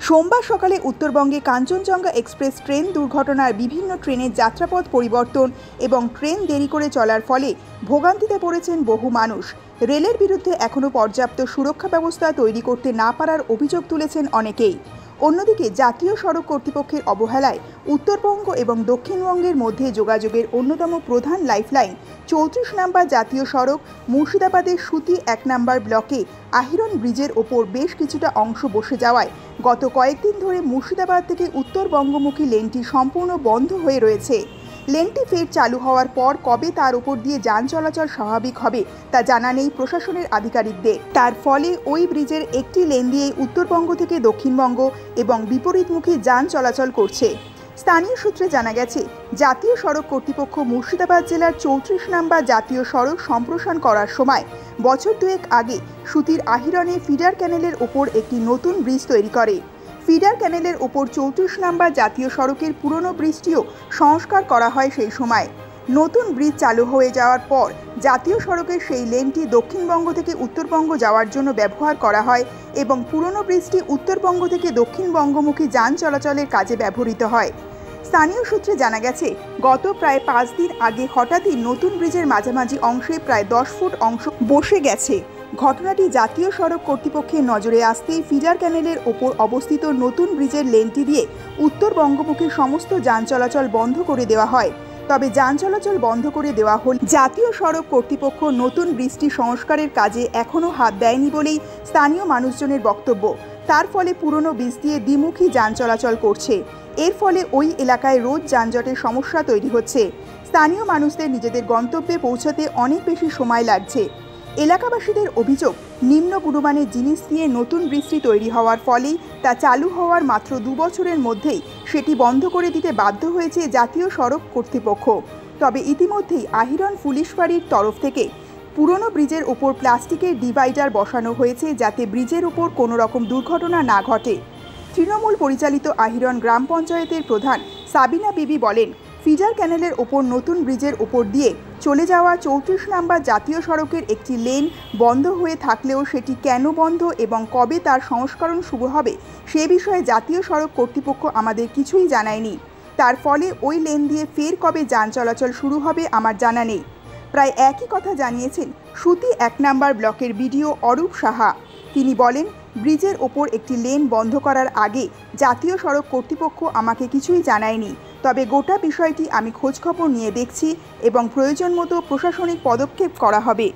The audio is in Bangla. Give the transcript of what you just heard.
সোমবার সকালে উত্তরবঙ্গে কাঞ্চনজঙ্ঘা এক্সপ্রেস ট্রেন দুর্ঘটনার বিভিন্ন ট্রেনের যাত্রাপথ পরিবর্তন এবং ট্রেন দেরি করে চলার ফলে ভোগান্তিতে পড়েছেন বহু মানুষ। রেলের বিরুদ্ধে এখনও পর্যাপ্ত সুরক্ষা ব্যবস্থা তৈরি করতে না পারার অভিযোগ তুলেছেন অনেকেই। অন্যদিকে জাতীয় সড়ক কর্তৃপক্ষের অবহেলায় উত্তরবঙ্গ এবং দক্ষিণবঙ্গের মধ্যে যোগাযোগের অন্যতম প্রধান লাইফলাইন 34 নম্বর জাতীয় সড়ক মুর্শিদাবাদের সুতি 1 নম্বর ব্লকে আহিরন ব্রিজের ওপর বেশ কিছুটা অংশ বসে যাওয়ায় গত কয়েকদিন ধরে মুর্শিদাবাদ থেকে উত্তরবঙ্গমুখী লেনটি সম্পূর্ণ বন্ধ হয়ে রয়েছে। লেনটি ফের চালু হওয়ার পর কবে তার উপর দিয়ে যান চলাচল স্বাভাবিক হবে তা জানা নেই প্রশাসনের আধিকারিকদের। তার ফলে ওই ব্রিজের একটি লেন দিয়ে উত্তরবঙ্গ থেকে দক্ষিণবঙ্গ এবং বিপরীতমুখী যান চলাচল করছে। স্থানীয় সূত্রে জানা গেছে, জাতীয় সড়ক কর্তৃপক্ষ মুর্শিদাবাদ জেলার 34 নম্বর জাতীয় সড়ক সম্প্রসারণ করার সময় বছর দুয়েক আগে সুতির আহিরনে ফিডার ক্যানেলের ওপর একটি নতুন ব্রিজ তৈরি করে। ফিডার ক্যানেলের ওপর 34 নম্বর জাতীয় সড়কের পুরনো ব্রিজটিও সংস্কার করা হয়। সেই সময় নতুন ব্রিজ চালু হয়ে যাওয়ার পর জাতীয় সড়কের সেই লেনটি দক্ষিণবঙ্গ থেকে উত্তরবঙ্গ যাওয়ার জন্য ব্যবহার করা হয় এবং পুরনো ব্রিজটি উত্তরবঙ্গ থেকে দক্ষিণবঙ্গমুখী যান চলাচলের কাজে ব্যবহৃত হয়। স্থানীয় সূত্রে জানা গেছে, গত প্রায় 5 দিন আগে হঠাৎই নতুন ব্রিজের মাঝামাঝি অংশে প্রায় 10 ফুট অংশ বসে গেছে। ঘটনাটি জাতীয় সড়ক কর্তৃপক্ষের নজরে আসতেই ফিডার ক্যানেলের ওপর অবস্থিত নতুন ব্রিজের লেনটি দিয়ে উত্তরবঙ্গমুখী সমস্ত যান চলাচল বন্ধ করে দেওয়া হয়। তবে যান চলাচল বন্ধ করে দেওয়া হল জাতীয় সড়ক কর্তৃপক্ষ নতুন ব্রিজটি সংস্কারের কাজে এখনও হাত দেয়নি বলেই স্থানীয় মানুষজনের বক্তব্য। তার ফলে পুরনো ব্রিজ দিয়ে দ্বিমুখী যান চলাচল করছে। এর ফলে ওই এলাকায় রোজ যানজটের সমস্যা তৈরি হচ্ছে। স্থানীয় মানুষদের নিজেদের গন্তব্যে পৌঁছাতে অনেক বেশি সময় লাগছে। এলাকাবাসীদের অভিযোগ, নিম্ন গুণমানের জিনিস দিয়ে নতুন ব্রিজটি তৈরি হওয়ার ফলেই তা চালু হওয়ার মাত্র 2 বছরের মধ্যেই সেটি বন্ধ করে দিতে বাধ্য হয়েছে জাতীয় সড়ক কর্তৃপক্ষ। তবে ইতিমধ্যেই আহিরন পুলিশ ফাঁড়ির তরফ থেকে পুরনো ব্রিজের ওপর প্লাস্টিকের ডিভাইডার বসানো হয়েছে যাতে ব্রিজের ওপর কোনো রকম দুর্ঘটনা না ঘটে। তৃণমূল পরিচালিত আহিরন গ্রাম পঞ্চায়েতের প্রধান সাবিনা বিবি বলেন, ফিডার ক্যানেলের ওপর নতুন ব্রিজের ওপর দিয়ে চলে যাওয়া 34 নম্বর জাতীয় সড়কের একটি লেন বন্ধ হয়ে থাকলেও সেটি কেন বন্ধ এবং কবে তার সংস্করণ শুরু হবে সে বিষয়ে জাতীয় সড়ক কর্তৃপক্ষ আমাদের কিছুই জানায়নি। তার ফলে ওই লেন দিয়ে ফের কবে যান চলাচল শুরু হবে আমার জানা নেই। প্রায় একই কথা জানিয়েছেন সুতি 1 নম্বর ব্লকের বিডিও অরূপ সাহা। তিনি বলেন, ব্রিজের ওপর একটি লেন বন্ধ করার আগে জাতীয় সড়ক কর্তৃপক্ষ আমাকে কিছুই জানায়নি। তবে গোটা বিষয়টি আমি খোঁজখবর নিয়ে দেখছি এবং প্রয়োজন মতো প্রশাসনিক পদক্ষেপ করা হবে।